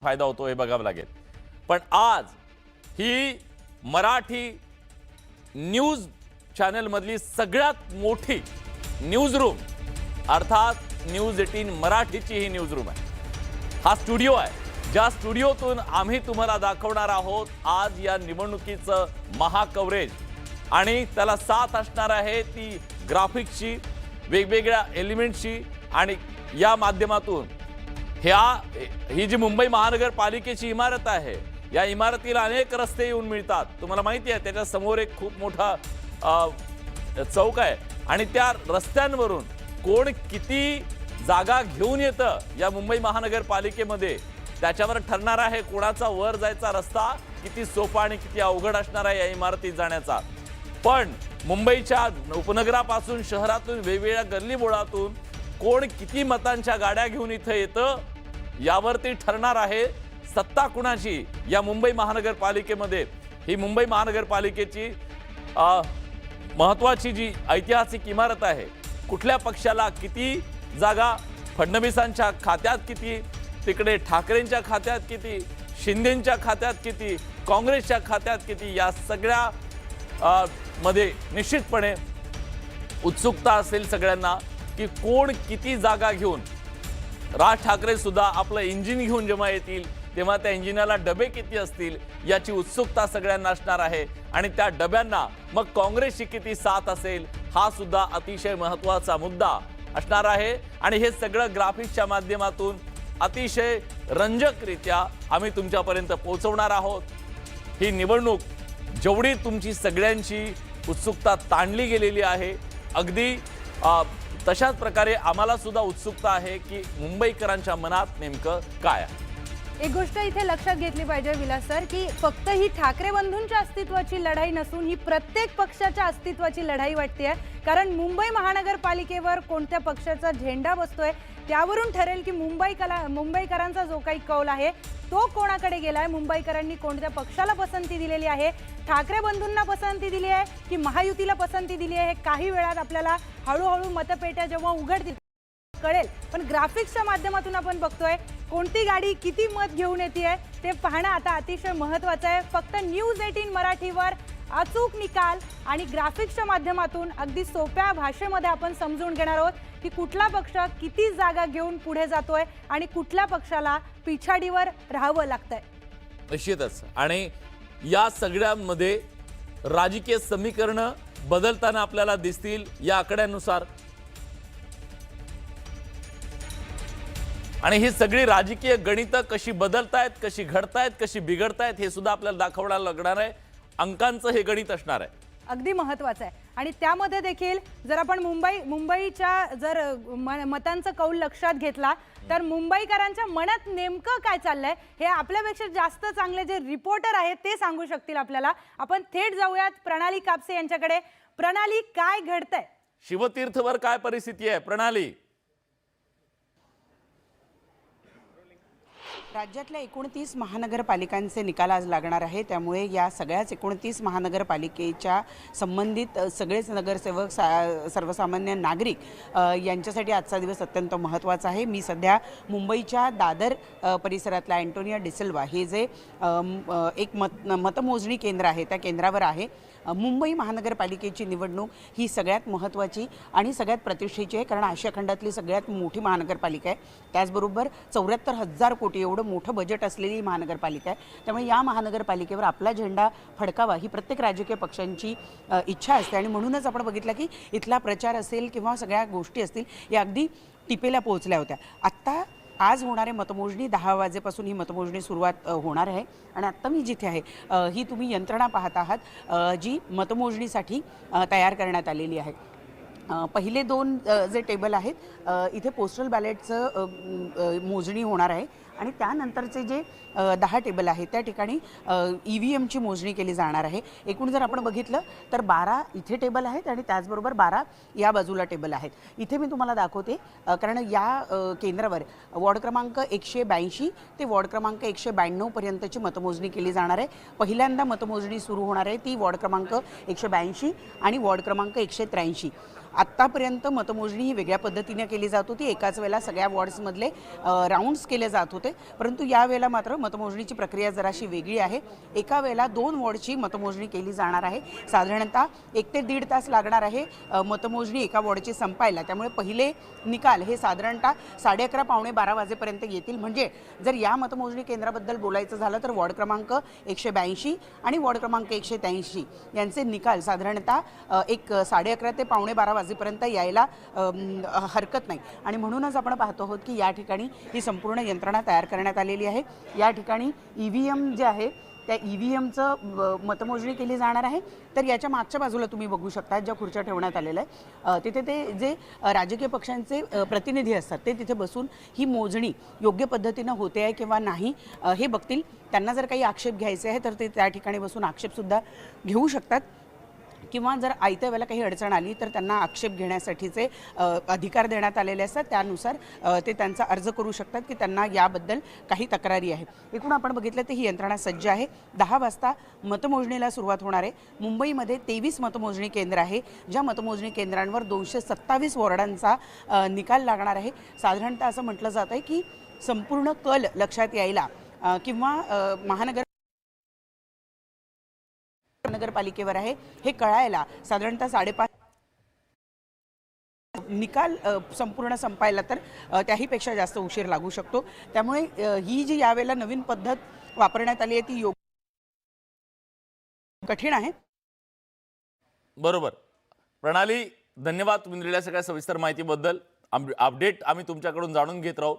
फायदा होतो हे बघावं लागेल। पण आज ही मराठी न्यूज चॅनल मधली सगळ्यात मोठी न्यूज रूम अर्थात न्यूज 18 मराठीची ही न्यूज रूम आहे। हा स्टुडिओ आहे ज्या स्टुडिओतून आम्ही तुम्हाला दाखवणार आहोत आज या निवडणुकीचं महाकव्हरेज आणि त्याला साथ असणार आहे ती ग्राफिक्सची वेगवेगळ्या एलिमेंट्सची आणि या माध्यमातून ही जी मुंबई महानगरपालिकेची इमारत आहे या इमारतीला अनेक रस्ते येऊन मिळतात। तुम्हाला माहिती आहे त्याच्या समोर एक खूप मोठा चौक आहे आणि त्या रस्त्यांवरून कोण किती जागा घेऊन येतं या मुंबई महानगरपालिकेमध्ये त्याच्यावर ठरणार आहे कोणाचा वर जायचा रस्ता किती सोपा आणि किती अवघड असणार आहे या इमारतीत जाण्याचा। पण मुंबईच्या उपनगरापासून शहरातून वेगवेगळ्या गल्लीबोळातून कोण किती मतांच्या गाड्या घेऊन इथं येतं यावरती ठरणार आहे सत्ता कुणाची या मुंबई महानगरपालिकेमध्ये। ही मुंबई महानगरपालिकेची महत्त्वाची जी ऐतिहासिक इमारत आहे कुठल्या पक्षाला किती जागा, फडणवीसांच्या खात्यात किती, तिकडे ठाकरेंच्या खात्यात किती, शिंदेंच्या खात्यात किती, काँग्रेसच्या खात्यात किती, या सगळ्या मध्ये निश्चितपणे उत्सुकता असेल सगळ्यांना की कोण किती जागा घेऊन। राज ठाकरे सुद्धा आपलं इंजिन घेऊन जेव्हा येतील तेव्हा त्या इंजिनाला डबे किती असतील याची उत्सुकता सगळ्यांना असणार आहे आणि त्या डब्यांना मग काँग्रेसची किती साथ असेल हा सुद्धा अतिशय महत्त्वाचा मुद्दा असणार आहे। आणि हे सगळं ग्राफिक्सच्या माध्यमातून अतिशय रंजकरित्या आम्ही तुमच्यापर्यंत पोहोचवणार आहोत। ही निवडणूक जेवढी तुमची सगळ्यांची उत्सुकता ताणली गेलेली आहे अगदी तशाच प्रकारे आम्हाला सुद्धा उत्सुकता आहे की मुंबईकरांच्या मनात नेमकं काय आहे। एक गोष्ट इथे लक्षात घेतली पाहिजे विलास सर की फक्त ही ठाकरे बंधूंच्या अस्तित्वाची लढाई नसून ही प्रत्येक पक्षाच्या अस्तित्वाची लढाई वाटते। कारण मुंबई महानगरपालिकेवर कोणत्या पक्षाचा झेंडा बसतोय त्यावरून ठरेल की मुंबईकरांचा जो काही कौल आहे तो कोणाकडे गेलाय, मुंबईकरांनी कोणत्या पक्षाला पसंती दिलेली आहे, ठाकरे बंधूंना पसंती दिली आहे की महायुतीला पसंती दिली आहे। काही वेळात आपल्याला हळूहळू मतपेट्या जेव्हा उघडतील कळेल। पण ग्राफिक्सच्या माध्यमातून आपण बघतोय कोणती गाडी किती मत घेऊन येते ते पाहणं आता अतिशय महत्त्वाचं आहे। फक्त न्यूज 18 मराठीवर अचूक निकाल आणि ग्राफिक्सच्या माध्यमातून अगदी सोप्या भाषेमध्ये आपण समजून घेणार आहोत की कुठला पक्ष किती जागा घेऊन पुढे जातोय आणि कुठल्या पक्षाला पिछाडीवर राहावं लागतंय। निश्चितच आणि या सगळ्यांमध्ये राजकीय समीकरणं बदलताना आपल्याला दिसतील या आकड्यांनुसार। आणि ही सगळी राजकीय गणितं कशी बदलतायत, कशी घडतायत, कशी बिघडतायत हे सुद्धा आपल्याला दाखवायला लागणार आहे। अंकांचं हे गणित असणार आहे अगदी महत्त्वाचं आहे। आणि त्यामध्ये देखील जर आपण मुंबईच्या जर मतांचा कौल लक्षात घेतला तर मुंबईकरांच्या मनात नेमकं काय चाललंय हे आपल्यापेक्षा जास्त चांगले जे रिपोर्टर आहेत ते सांगू शकतील आपल्याला। आपण थेट जाऊयात प्रणाली कापसे यांच्याकडे। प्रणाली, काय घडतंय शिवतीर्थवर, काय परिस्थिती आहे प्रणाली? राज्यातल्या 29 महानगरपालिकांचे निकाल आज लागणार आहे। त्यामुळे या सगळ्याच 29 महानगरपालिकेच्या संबंधित सगळेच नगरसेवक, सर्वसामान्य नागरिक यांच्यासाठी आजचा दिवस अत्यंत महत्त्वाचा आहे। मी सध्या मुंबईच्या दादर परिसरातला अँटोनिया डिसिल्वा हे जे एक मतमोजणी केंद्र आहे त्या केंद्रावर आहे। मुंबई महानगरपालिकेची निवडणूक ही सगळ्यात महत्त्वाची आणि सगळ्यात प्रतिष्ठेची आहे कारण आशिया खंडातली सगळ्यात मोठी महानगरपालिका आहे। त्याचबरोबर 74,000 कोटी एवढं मोठं बजेट असलेली महानगरपालिका आहे। त्यामुळे या महानगरपालिकेवर आपला झेंडा फडकावा ही प्रत्येक राजकीय पक्षांची इच्छा असते आणि म्हणूनच आपण बघितलं की इथला प्रचार असेल किंवा सगळ्या गोष्टी असतील या अगदी टिपेला पोहोचल्या होत्या। आत्ता आज होणारे मतमोजणी 10 वाजेपासून ही मतमोजणी सुरुवात होणार आहे आणि आत्ता मी जिथे आहे ही तुम्ही यंत्रणा पाहत आहात जी मतमोजणीसाठी तयार करण्यात आलेली आहे। पहिले 2 जे टेबल आहेत इथे पोस्टल बॅलेटचं मोजणी होणार आहे आणि त्यानंतरचे जे 10 टेबल आहेत त्या ठिकाणी EVMची मोजणी केली जाणार आहे। एकूण जर आपण बघितलं तर 12 इथे टेबल आहेत आणि त्याचबरोबर 12 या बाजूला टेबल आहेत। इथे मी तुम्हाला दाखवते कारण या केंद्रावर वॉर्ड क्रमांक 182 ते वॉर्ड क्रमांक 192 पर्यंतची मतमोजणी केली जाणार आहे। पहिल्यांदा मतमोजणी सुरू होणार आहे ती वॉर्ड क्रमांक 182 आणि वॉर्ड क्रमांक 183। आत्तापर्यंत मतमोजणी ही वेगळ्या पद्धतीने केली जात होती। एकाच वेळेला सगळ्या वॉर्ड्समधले राऊंड्स केले जात होते। होते, परंतु यावेळेला मात्र मतमोजणीची प्रक्रिया जराशी वेगळी आहे. एका वेळेला 2 वॉर्डची मतमोजणी केली जाणार आहे. साधारणतः 1 ते 1.5 तास लागणार आहे मतमोजणी एका वॉर्डची संपायला. त्यामुळे पहिले निकाल हे साधारणतः 11:30 पावणे 12 वाजेपर्यंत येतील. म्हणजे जर या मतमोजणी केंद्राबद्दल बोलायचं झालं तर वॉर्ड क्रमांक 182 आणि वॉर्ड क्रमांक 183 यांचे निकाल साधारणतः 11:30 ते पावणे 12 वाजेपर्यंत यायला हरकत नाही. आणि म्हणूनच आपण पाहतो आहोत की या ठिकाणी ही संपूर्ण यंत्रणा तयार करण्यात आलेली आहे. या ठिकाणी EVM जे आहे त्या EVMचं मतमोजणी केली जाणार आहे. तर याच्या मागच्या बाजूला तुम्ही बघू शकता ज्या खुर्च्या ठेवण्यात आलेल्या आहे तिथे ते जे राजकीय पक्षांचे प्रतिनिधी असतात ते तिथे बसून ही मोजणी योग्य पद्धतीनं होते आहे किंवा नाही हे बघतील. त्यांना जर काही आक्षेप घ्यायचे आहे तर ते त्या ठिकाणी बसून आक्षेपसुद्धा घेऊ शकतात किंवा जर आयत्या वेळेला काही अडचण आली तर त्यांना आक्षेप घेण्यासाठीचे अधिकार देण्यात आलेले असतात. त्यानुसार ते त्यांचा अर्ज करू शकतात की त्यांना याबद्दल काही तक्रारी आहे. एकूण आपण बघितलं तर ही यंत्रणा सज्ज आहे. 10 वाजता मतमोजणीला सुरुवात होणार आहे. मुंबईमध्ये 23 मतमोजणी केंद्र आहे. ज्या मतमोजणी केंद्रांवर 227 वॉर्डांचा निकाल लागणार आहे. साधारणतः असं म्हटलं जात आहे की संपूर्ण कल लक्षात यायला किंवा नगरपालिकेवर आहे हे कळायला साधारणतः 5:30 निकाल संपूर्ण संपायला तर त्याहीपेक्षा जास्त उशीर लागू शकतो. त्यामुळे ही जी यावेळेला नवीन पद्धत वापरण्यात आली आहे ती कठीण आहे. बरोबर. प्रणाली, धन्यवाद तुम्ही दिलेल्या सगळ्या सविस्तर माहितीबद्दल. अपडेट आम्ही तुमच्याकडून जाणून घेत राहू.